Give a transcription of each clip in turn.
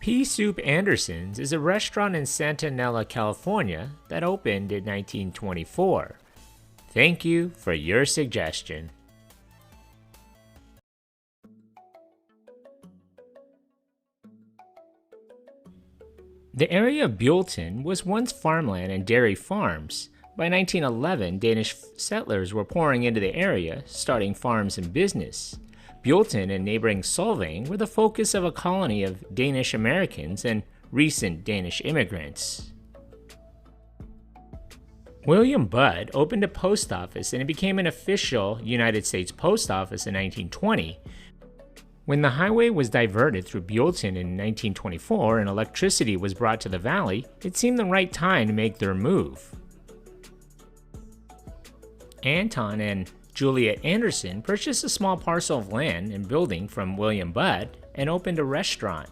Pea Soup Andersens is a restaurant in Santa Nella, California that opened in 1924. Thank you for your suggestion. The area of Buellton was once farmland and dairy farms. By 1911, Danish settlers were pouring into the area, starting farms and business. Buellton and neighboring Solvang were the focus of a colony of Danish Americans and recent Danish immigrants. William Budd opened a post office and it became an official United States post office in 1920. When the highway was diverted through Buellton in 1924 and electricity was brought to the valley, it seemed the right time to make their move. Anton and Juliet Andersen purchased a small parcel of land and building from William Budd and opened a restaurant.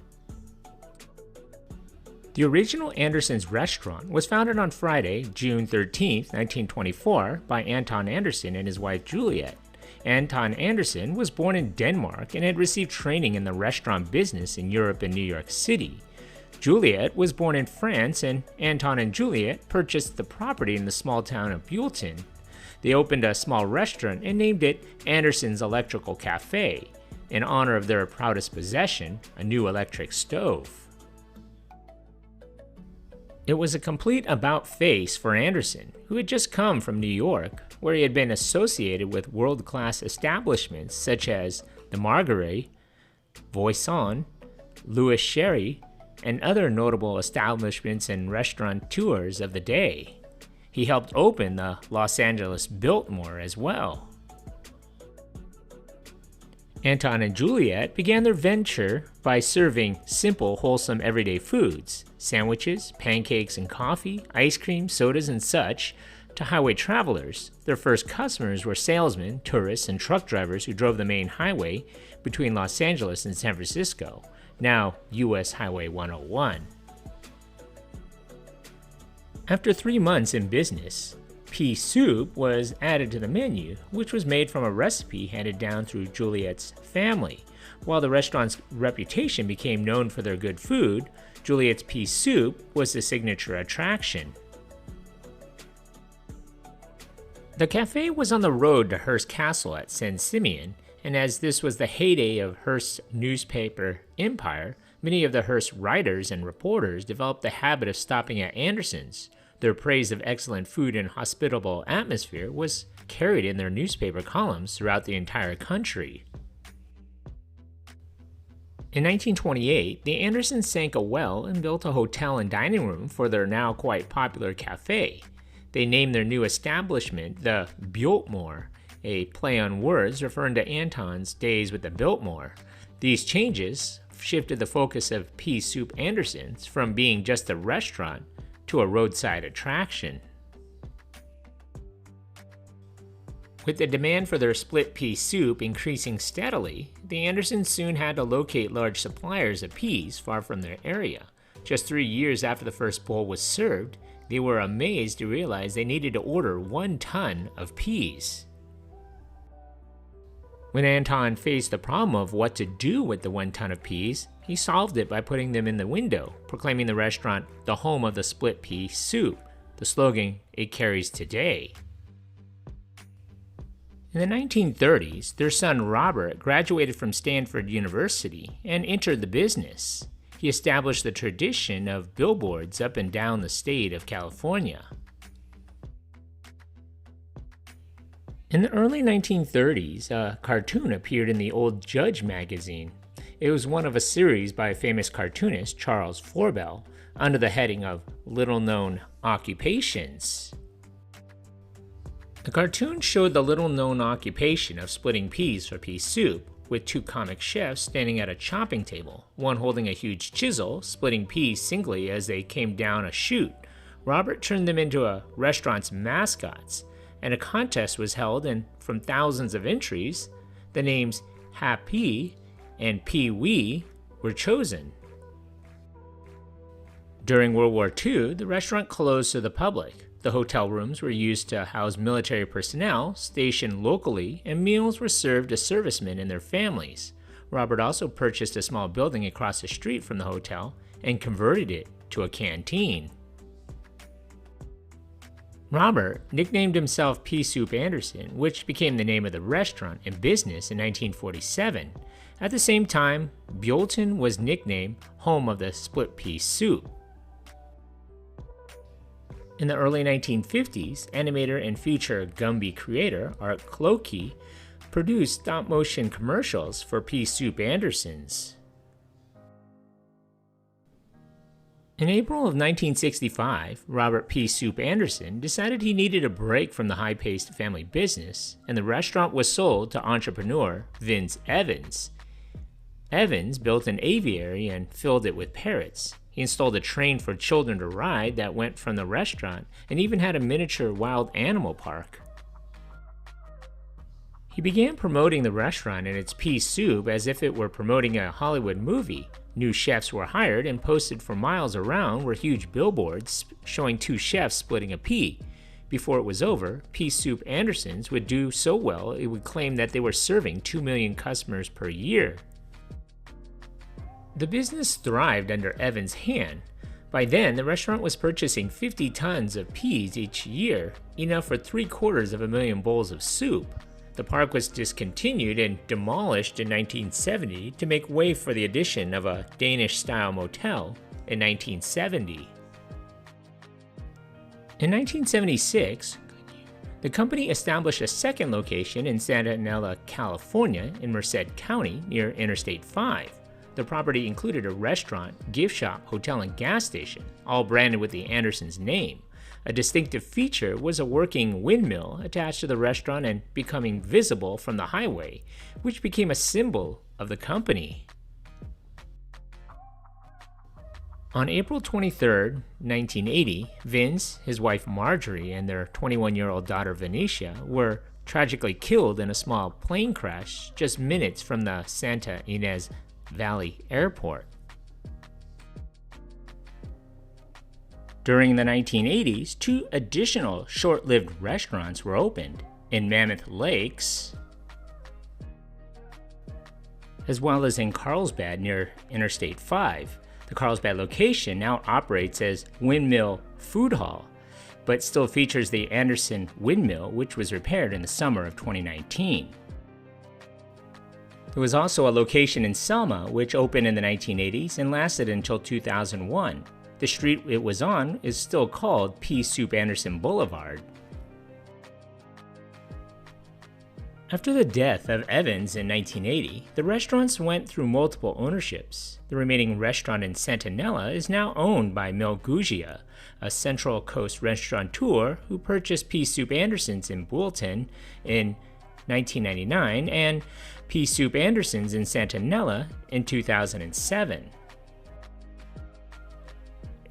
The original Andersens restaurant was founded on Friday, June 13, 1924 by Anton Andersen and his wife Juliet. Anton Andersen was born in Denmark and had received training in the restaurant business in Europe and New York City. Juliet was born in France, and Anton and Juliet purchased the property in the small town of Buellton. They opened a small restaurant and named it Andersens Electrical Cafe, in honor of their proudest possession, a new electric stove. It was a complete about-face for Andersen, who had just come from New York, where he had been associated with world-class establishments such as the Marguerite, Voisin, Louis Sherry, and other notable establishments and restaurateurs of the day. He helped open the Los Angeles Biltmore as well. Anton and Juliet began their venture by serving simple, wholesome, everyday foods, sandwiches, pancakes and coffee, ice cream, sodas, and such, to highway travelers. Their first customers were salesmen, tourists, and truck drivers who drove the main highway between Los Angeles and San Francisco, now US Highway 101. After 3 months in business, pea soup was added to the menu, which was made from a recipe handed down through Juliet's family. While the restaurant's reputation became known for their good food, Juliet's pea soup was the signature attraction. The cafe was on the road to Hearst Castle at San Simeon, and as this was the heyday of Hearst's newspaper empire, many of the Hearst writers and reporters developed the habit of stopping at Andersens. Their praise of excellent food and hospitable atmosphere was carried in their newspaper columns throughout the entire country. In 1928, the Andersens sank a well and built a hotel and dining room for their now quite popular cafe. They named their new establishment the Biltmore, a play on words referring to Anton's days with the Biltmore. These changes shifted the focus of Pea Soup Andersens from being just a restaurant to a roadside attraction. With the demand for their split pea soup increasing steadily, the Andersens soon had to locate large suppliers of peas far from their area. Just 3 years after the first bowl was served, they were amazed to realize they needed to order 1 ton of peas. When Anton faced the problem of what to do with the 1 ton of peas, he solved it by putting them in the window, proclaiming the restaurant the home of the split pea soup, the slogan it carries today. In the 1930s, their son Robert graduated from Stanford University and entered the business. He established the tradition of billboards up and down the state of California. In the early 1930s, a cartoon appeared in the Old Judge magazine. It was one of a series by famous cartoonist Charles Forbel under the heading of Little-Known Occupations. The cartoon showed the little-known occupation of splitting peas for pea soup, with 2 comic chefs standing at a chopping table, one holding a huge chisel, splitting peas singly as they came down a chute. Robert turned them into a restaurant's mascots, and a contest was held, and from thousands of entries, the names Happy and Pee Wee were chosen. During World War II, the restaurant closed to the public. The hotel rooms were used to house military personnel stationed locally, and meals were served to servicemen and their families. Robert also purchased a small building across the street from the hotel and converted it to a canteen. Robert nicknamed himself Pea Soup Andersen, which became the name of the restaurant and business in 1947. At the same time, Buellton was nicknamed home of the split pea soup. In the early 1950s, animator and future Gumby creator Art Clokey produced stop-motion commercials for Pea Soup Andersens. In April of 1965, Robert Pea Soup Andersen decided he needed a break from the high-paced family business, and the restaurant was sold to entrepreneur Vince Evans. Evans built an aviary and filled it with parrots. He installed a train for children to ride that went from the restaurant, and even had a miniature wild animal park. He began promoting the restaurant and its pea soup as if it were promoting a Hollywood movie. New chefs were hired, and posted for miles around were huge billboards showing two chefs splitting a pea. Before it was over, Pea Soup Andersens would do so well it would claim that they were serving 2 million customers per year. The business thrived under Evans' hand. By then, the restaurant was purchasing 50 tons of peas each year, enough for 750,000 bowls of soup. The park was discontinued and demolished in 1970 to make way for the addition of a Danish-style motel in 1970. In 1976, the company established a second location in Santa Nella, California, in Merced County near Interstate 5. The property included a restaurant, gift shop, hotel, and gas station, all branded with the Andersens name. A distinctive feature was a working windmill attached to the restaurant and becoming visible from the highway, which became a symbol of the company. On April 23, 1980, Vince, his wife Marjorie, and their 21-year-old daughter Venetia were tragically killed in a small plane crash just minutes from the Santa Ynez Valley Airport. During the 1980s, 2 additional short-lived restaurants were opened in Mammoth Lakes, as well as in Carlsbad near Interstate 5. The Carlsbad location now operates as Windmill Food Hall, but still features the Andersen windmill, which was repaired in the summer of 2019. There was also a location in Selma, which opened in the 1980s and lasted until 2001. The street it was on is still called Pea Soup Andersen Boulevard. After the death of Evans in 1980, the restaurants went through multiple ownerships. The remaining restaurant in Santa Nella is now owned by Mel Guggia, a Central Coast restaurateur who purchased Pea Soup Andersens in Buellton in 1999 and Pea Soup Andersens in Santa Nella in 2007.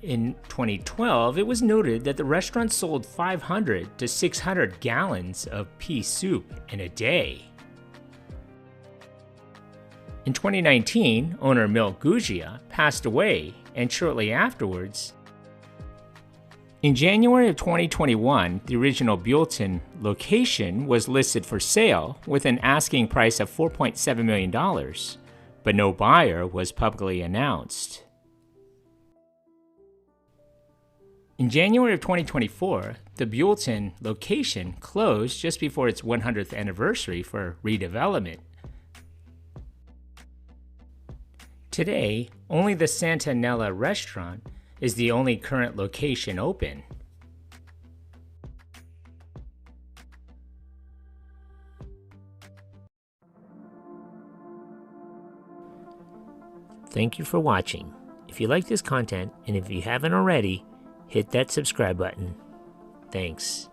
In 2012, it was noted that the restaurant sold 500 to 600 gallons of pea soup in a day. In 2019, owner Mel Guggia passed away, and shortly afterwards, in January of 2021, the original Buellton location was listed for sale with an asking price of $4.7 million, but no buyer was publicly announced. In January of 2024, the Buellton location closed just before its 100th anniversary for redevelopment. Today, only the Santa Nella restaurant is the only current location open. Thank you for watching. If you like this content, and if you haven't already, hit that subscribe button. Thanks.